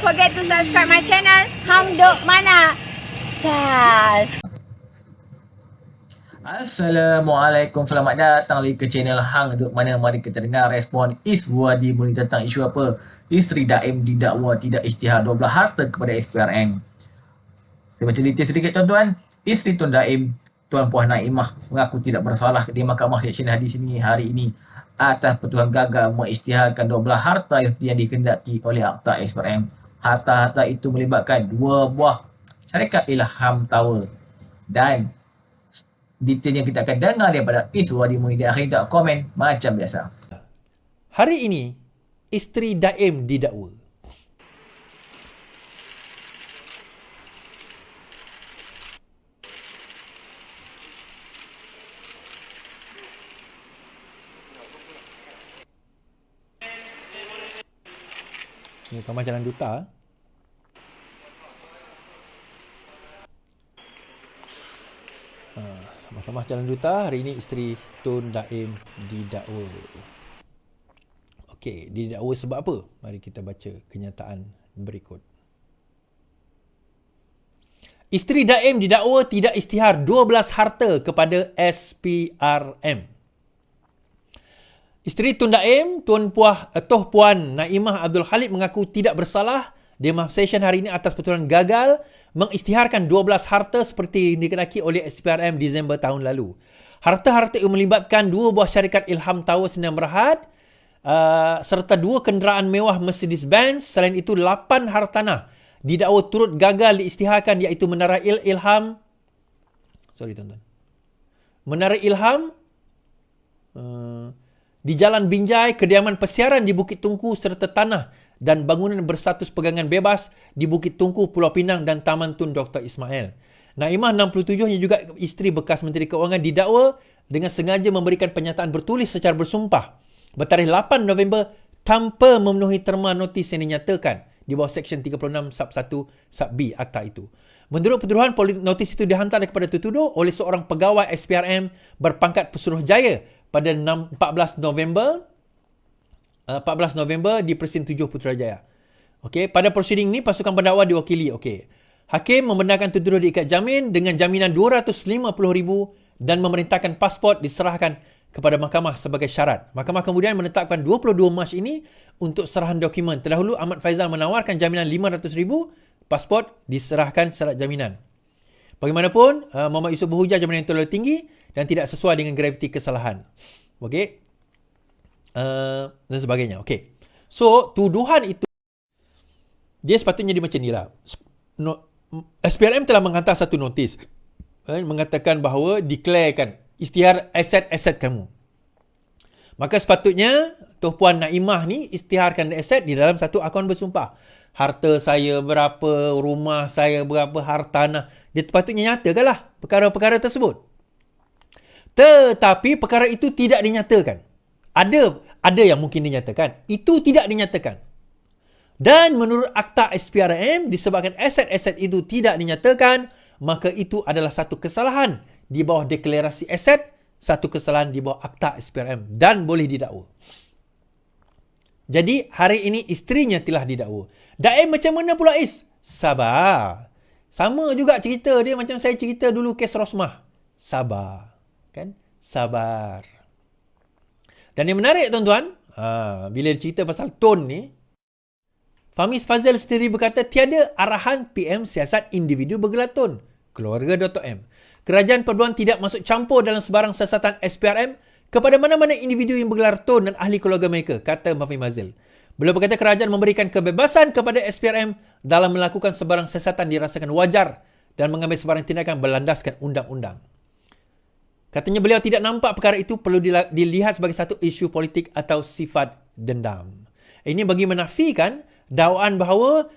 forget to subscribe my channel Hang Duk Mana. Sas. Assalamualaikum, selamat datang lagi ke channel Hang Duk Mana. Mari kita dengar respon Iswadi Murni tentang isu apa? Isteri Daim didakwa tidak isytihar 12 harta kepada SPRM. Saya baca detail sedikit tuan-tuan. Isteri Tun Daim, Tuan Puan Naimah, mengaku tidak bersalah di Mahkamah Reaksyen Hadis ini hari ini atas pertuduhan gagal mengisytiharkan 12 harta yang dikehendaki oleh Akta SPRM. Harta-harta itu melibatkan 2 buah syarikat Ilham Tower. Dan detailnya kita akan dengar daripada Iswadi Murni di akhir tak komen macam biasa. Hari ini, isteri Daim didakwa. Ini Mahkamah Jalan Duta. Mahkamah Jalan Duta, hari ini isteri Tun Daim didakwa. Okey, didakwa sebab apa? Mari kita baca kenyataan berikut. Isteri Daim didakwa tidak isytihar 12 harta kepada SPRM. Isteri Tun Daim, Tuan Puan Naimah Abdul Khalid mengaku tidak bersalah di Mahkamah Session hari ini atas pertuduhan gagal mengisytiharkan 12 harta seperti dikehendaki oleh SPRM Disember tahun lalu. Harta-harta itu melibatkan 2 buah syarikat Ilham Tower Sdn Bhd serta 2 kenderaan mewah Mercedes-Benz. Selain itu 8 hartanah didakwa turut gagal diisytiharkan, iaitu Menara Ilham Menara Ilham di Jalan Binjai, kediaman persiaran di Bukit Tungku serta tanah dan bangunan berstatus pegangan bebas di Bukit Tungku, Pulau Pinang dan Taman Tun Dr. Ismail. Naimah 67 yang juga isteri bekas Menteri Keuangan didakwa dengan sengaja memberikan pernyataan bertulis secara bersumpah bertarikh 8 November tanpa memenuhi terma notis yang dinyatakan di bawah Seksyen 36 Sub 1 Sub B Akta itu. Menurut petuduhan, notis itu dihantar kepada tertuduh oleh seorang pegawai SPRM berpangkat Pesuruhjaya pada 14 November di Presin 7 Putrajaya. Okey, pada prosiding ini pasukan pendakwa diwakili. Okey. Hakim membenarkan tertuduh diikat jamin dengan jaminan RM250,000 dan memerintahkan pasport diserahkan kepada mahkamah sebagai syarat. Mahkamah kemudian menetapkan 22 Mac ini untuk serahan dokumen. Terdahulu Ahmad Faizal menawarkan jaminan RM500,000, pasport diserahkan syarat jaminan. Bagaimanapun, Muhammad Yusof berhujah jaminan yang terlalu tinggi dan tidak sesuai dengan graviti kesalahan. Okey. Dan sebagainya. Okey. So, tuduhan itu dia sepatutnya dia macam ni lah. SPRM telah menghantar satu notis mengatakan bahawa declarekan isytihar aset-aset kamu. Maka sepatutnya Tuan Puan Naimah ni isytiharkan aset di dalam satu akaun bersumpah. Harta saya berapa, rumah saya berapa, hartanah. Dia sepatutnya nyatakanlah perkara-perkara tersebut. Tetapi perkara itu tidak dinyatakan. Ada yang mungkin dinyatakan. Itu tidak dinyatakan. Dan menurut Akta SPRM, disebabkan aset-aset itu tidak dinyatakan, maka itu adalah satu kesalahan di bawah deklarasi aset, satu kesalahan di bawah Akta SPRM dan boleh didakwa. Jadi, hari ini isterinya telah didakwa. Daim macam mana pula Is? Sabar. Sama juga cerita dia macam saya cerita dulu kes Rosmah. Sabar. Kan? Sabar. Dan yang menarik tuan-tuan, bila cerita pasal tone ni, Fahmi Fazil sendiri berkata tiada arahan PM siasat individu bergelar tone. Keluarga Dr. M. Kerajaan Perduan tidak masuk campur dalam sebarang siasatan SPRM kepada mana-mana individu yang bergelar tone dan ahli keluarga mereka, kata Fahmi Fazil. Beliau berkata kerajaan memberikan kebebasan kepada SPRM dalam melakukan sebarang siasatan dirasakan wajar dan mengambil sebarang tindakan berlandaskan undang-undang. Katanya beliau tidak nampak perkara itu perlu dilihat sebagai satu isu politik atau sifat dendam. Ini bagi menafikan dakwaan bahawa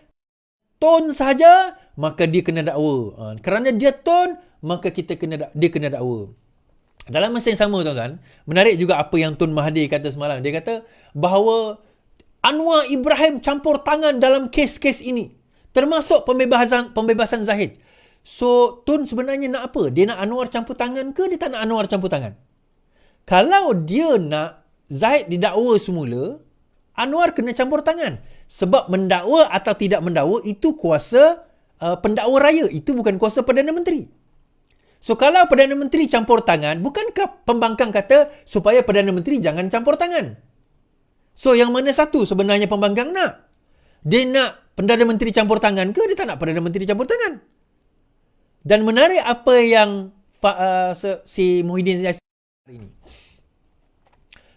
tone sahaja maka dia kena dakwa. Kerana dia tone maka dia kena dakwa. Dalam masa yang sama tuan-tuan, menarik juga apa yang Tun Mahathir kata semalam. Dia kata bahawa Anwar Ibrahim campur tangan dalam kes-kes ini, termasuk pembebasan Zahid. So, Tun sebenarnya nak apa? Dia nak Anwar campur tangan ke dia tak nak Anwar campur tangan? Kalau dia nak Zahid didakwa semula, Anwar kena campur tangan. Sebab mendakwa atau tidak mendakwa itu kuasa pendakwa raya. Itu bukan kuasa Perdana Menteri. So kalau Perdana Menteri campur tangan, bukankah pembangkang kata supaya Perdana Menteri jangan campur tangan? So yang mana satu sebenarnya pembangkang nak? Dia nak Perdana Menteri campur tangan ke dia tak nak Perdana Menteri campur tangan? Dan menarik apa yang si Muhyiddin Yassin hari ini.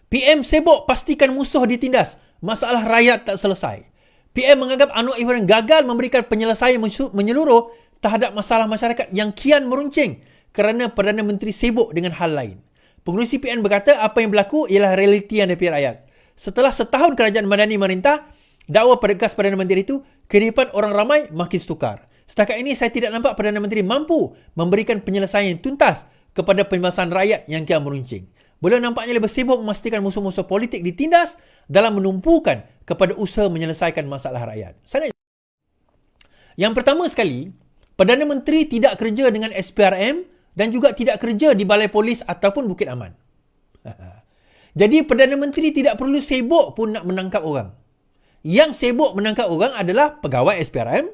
PM sibuk pastikan musuh ditindas. Masalah rakyat tak selesai. PM menganggap Anwar Ibrahim gagal memberikan penyelesaian menyeluruh terhadap masalah masyarakat yang kian meruncing kerana Perdana Menteri sibuk dengan hal lain. Pengerusi PN berkata apa yang berlaku ialah realiti yang dihadapi rakyat. Setelah setahun kerajaan Madani merintah, dakwa peregas Perdana Menteri itu, kehidupan orang ramai makin sukar. Setakat ini saya tidak nampak Perdana Menteri mampu memberikan penyelesaian yang tuntas kepada permasalahan rakyat yang kian meruncing. Beliau nampaknya lebih sibuk memastikan musuh-musuh politik ditindas dalam menumpukan kepada usaha menyelesaikan masalah rakyat. Yang pertama sekali, Perdana Menteri tidak kerja dengan SPRM dan juga tidak kerja di Balai Polis ataupun Bukit Aman. Jadi Perdana Menteri tidak perlu sibuk pun nak menangkap orang. Yang sibuk menangkap orang adalah pegawai SPRM,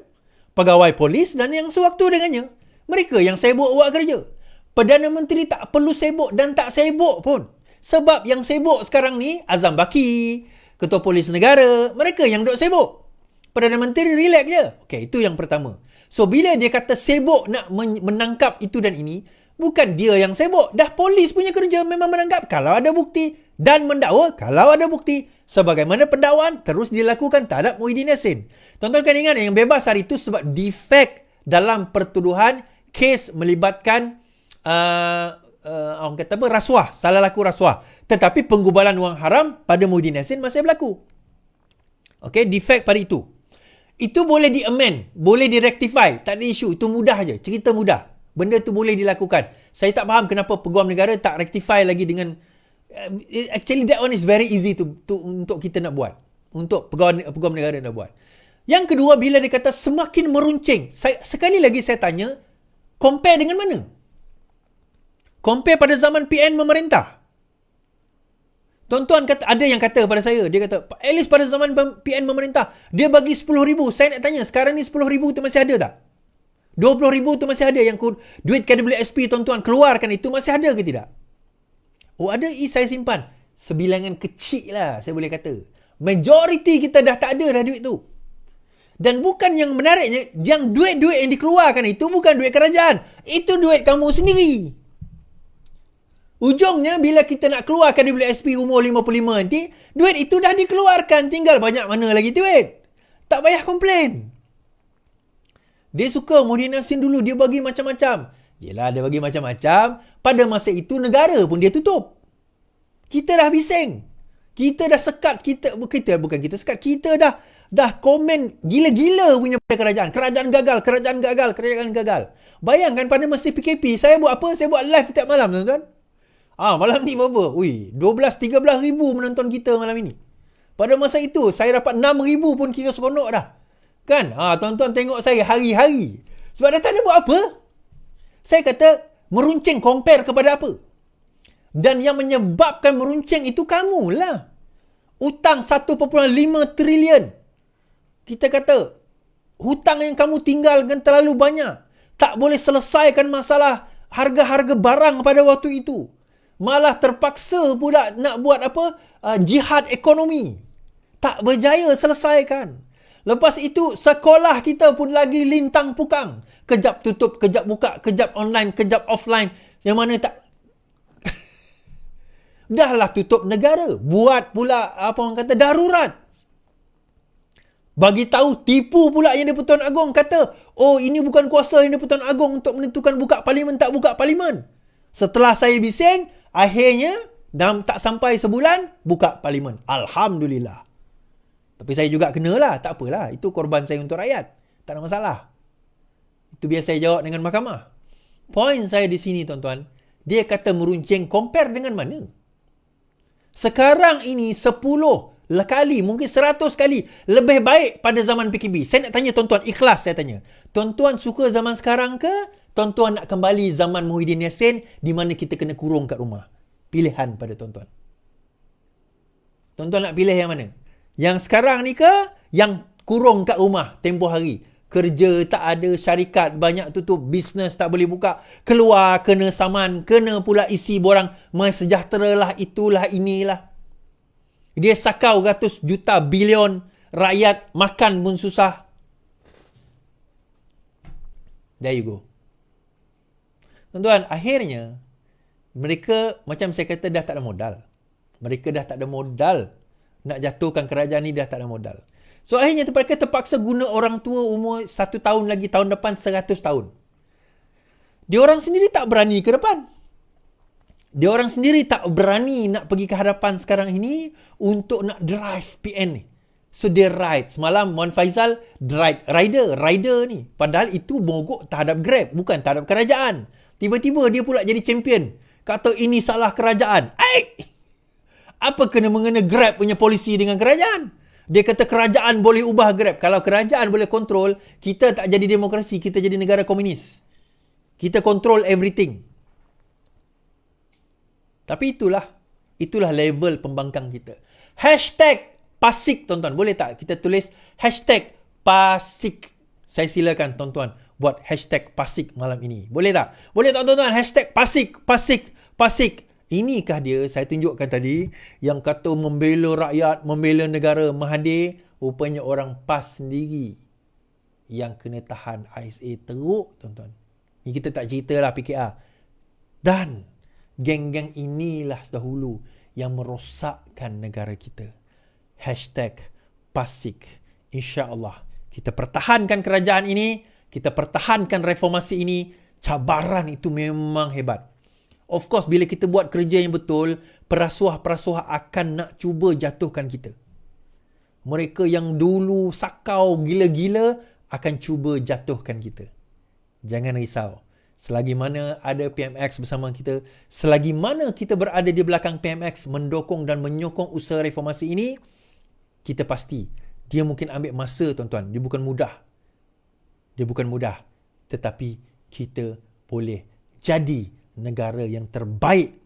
pegawai polis dan yang sewaktu dengannya. Mereka yang sibuk buat kerja. Perdana Menteri tak perlu sibuk dan tak sibuk pun. Sebab yang sibuk sekarang ni Azam Baki, Ketua Polis Negara, mereka yang duk sibuk. Perdana Menteri relax je. Okey, itu yang pertama. So, bila dia kata sibuk nak menangkap itu dan ini, bukan dia yang sibuk. Dah polis punya kerja memang menangkap kalau ada bukti dan mendakwa kalau ada bukti. Sebagaimana pendakwaan terus dilakukan terhadap Muhyiddin Yassin. Tuan-tuan kan ingat yang bebas hari itu sebab defek dalam pertuduhan kes melibatkan orang kata apa, rasuah, salah laku rasuah. Tetapi penggubalan wang haram pada Muhyiddin Yassin masih berlaku. Okey, defect pada itu. Itu boleh di-amend, boleh di-rectify, tak ada isu, itu mudah je, cerita mudah. Benda tu boleh dilakukan. Saya tak faham kenapa Peguam Negara tak rectify lagi dengan actually that one is very easy untuk kita nak buat. Untuk Peguam Negara nak buat. Yang kedua, bila dia kata semakin meruncing, sekali lagi saya tanya, compare dengan mana? Compare pada zaman PN memerintah. Tuan-tuan kata, ada yang kata pada saya, dia kata, at least pada zaman PN memerintah, dia bagi 10,000. Saya nak tanya, sekarang ni 10,000 tu masih ada tak? 20,000 tu masih ada yang duit KWSP tuan-tuan keluarkan itu masih ada ke tidak? Oh ada, saya simpan. Sebilangan kecil lah saya boleh kata. Majoriti kita dah tak ada dah duit tu. Dan bukan yang menariknya, yang duit-duit yang dikeluarkan itu bukan duit kerajaan. Itu duit kamu sendiri. Ujungnya bila kita nak keluarkan WSP umur 55 nanti, duit itu dah dikeluarkan. Tinggal banyak mana lagi duit. Tak payah komplain. Dia suka Muhyiddin Yassin dulu, dia bagi macam-macam. Yelah, dia bagi macam-macam. Pada masa itu negara pun dia tutup. Kita dah bising. Kita dah sekat. Bukan kita sekat. Kita dah komen gila-gila punya pada kerajaan. Kerajaan gagal. Bayangkan pada masa PKP, saya buat apa? Saya buat live setiap malam, tuan-tuan. Malam ni berapa? 12-13 ribu menonton kita malam ini. Pada masa itu, saya dapat 6 ribu pun kira seronok dah. Kan? Tuan-tuan tengok saya hari-hari. Sebab dah tak ada buat apa. Saya kata, meruncing compare kepada apa? Dan yang menyebabkan meruncing itu kamulah. Hutang 1.5 trilion. Kita kata, hutang yang kamu tinggalkan terlalu banyak. Tak boleh selesaikan masalah harga-harga barang pada waktu itu. Malah terpaksa pula nak buat apa? Jihad ekonomi. Tak berjaya selesaikan. Lepas itu, sekolah kita pun lagi lintang pukang. Kejap tutup, kejap buka, kejap online, kejap offline. Yang mana tak... Dahlah tutup negara. Buat pula, apa orang kata, darurat. Bagi tahu, tipu pula Yang di-Pertuan Agong kata, oh ini bukan kuasa Yang di-Pertuan Agong untuk menentukan buka parlimen tak buka parlimen. Setelah saya bising, akhirnya tak sampai sebulan buka parlimen. Alhamdulillah. Tapi saya juga kenalah, tak apalah. Itu korban saya untuk rakyat. Tak ada masalah. Itu biasa saya jawab dengan mahkamah. Poin saya di sini tuan-tuan, dia kata meruncing, compare dengan mana? Sekarang ini 10 kali, mungkin 100 kali lebih baik pada zaman PKP. Saya nak tanya tuan-tuan, ikhlas saya tanya. Tuan-tuan suka zaman sekarang ke? Tuan-tuan nak kembali zaman Muhyiddin Yassin di mana kita kena kurung kat rumah? Pilihan pada tuan-tuan. Tuan-tuan nak pilih yang mana? Yang sekarang ni ke? yang kurung kat rumah tempoh hari. Kerja tak ada, syarikat banyak tutup, bisnes tak boleh buka, keluar kena saman, kena pula isi borang MySejahtera lah, itulah, inilah. Dia sakau ratus juta bilion, rakyat makan pun susah. There you go. Tuan-tuan, akhirnya mereka, macam saya kata, dah tak ada modal. Mereka dah tak ada modal. Nak jatuhkan kerajaan ni dah tak ada modal. So akhirnya mereka terpaksa guna orang tua umur 1 tahun lagi, tahun depan 100 tahun. Dia orang sendiri tak berani ke depan. Dia orang sendiri tak berani nak pergi ke hadapan sekarang ini untuk nak drive PN ni. So dia ride. Semalam Wan Faizal rider ni. Padahal itu mogok terhadap Grab, bukan terhadap kerajaan. Tiba-tiba dia pula jadi champion. Kata ini salah kerajaan. Apa kena mengena Grab punya polisi dengan kerajaan? Dia kata kerajaan boleh ubah Grab. Kalau kerajaan boleh kontrol, kita tak jadi demokrasi, kita jadi negara komunis. Kita control everything. Tapi itulah level pembangkang kita. Hashtag Pasik, tuan-tuan. Boleh tak kita tulis hashtag Pasik? Saya silakan tuan-tuan buat hashtag Pasik malam ini. Boleh tak? Boleh tak tuan-tuan? Hashtag Pasik, Pasik, Pasik. Inikah dia saya tunjukkan tadi yang kata membela rakyat, membela negara, Mahathir. Rupanya orang PAS sendiri yang kena tahan ISA teruk, tuan-tuan. Ni kita tak ceritalah PKR. Dan geng-geng inilah dahulu yang merosakkan negara kita. Hashtag Pasik. InsyaAllah kita pertahankan kerajaan ini, kita pertahankan reformasi ini. Cabaran itu memang hebat. Of course, bila kita buat kerja yang betul, perasuah-perasuah akan nak cuba jatuhkan kita. Mereka yang dulu sakau gila-gila akan cuba jatuhkan kita. Jangan risau. Selagi mana ada PMX bersama kita, selagi mana kita berada di belakang PMX mendukung dan menyokong usaha reformasi ini, kita pasti dia mungkin ambil masa, tuan-tuan. Dia bukan mudah. Tetapi kita boleh jadi negara yang terbaik,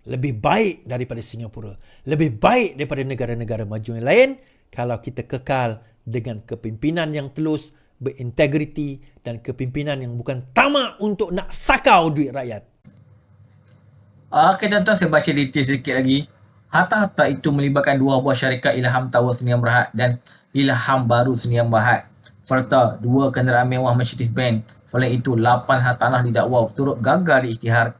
lebih baik daripada Singapura, lebih baik daripada negara-negara maju yang lain kalau kita kekal dengan kepimpinan yang tulus, berintegriti dan kepimpinan yang bukan tamak untuk nak sakau duit rakyat. Okey tuan-tuan, saya baca detail sedikit lagi. Harta-harta itu melibatkan 2 buah syarikat Ilham Tower Sdn Bhd dan Ilham Baru Sdn Bhd, serta 2 kenderaan mewah Mercedes-Benz. Selain itu, 8 hartanah didakwa turut gagal di isytihar,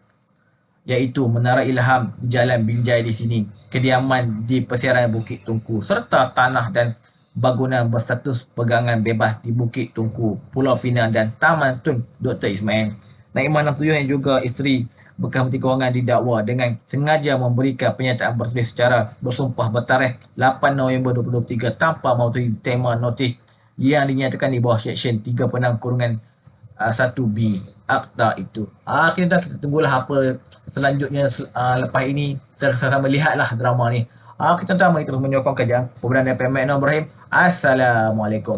iaitu Menara Ilham di Jalan Binjai di sini, kediaman di Persiaran Bukit Tungku, serta tanah dan bangunan berstatus pegangan bebas di Bukit Tungku, Pulau Pinang dan Taman Tun Dr. Ismail. Naimah 67 yang juga isteri bekas Menteri Kewangan didakwa dengan sengaja memberikan pernyataan berselisih secara bersumpah bertarikh 8 November 2023 tanpa mematuhi tema notis yang dinyatakan di bawah Seksyen 3(1)B Akta itu. Kita tunggulah apa selanjutnya lepas ini. Sama-sama lihatlah drama ni. Kita mari terus menyokong kerja Perdana PMX Noor Ibrahim. Assalamualaikum.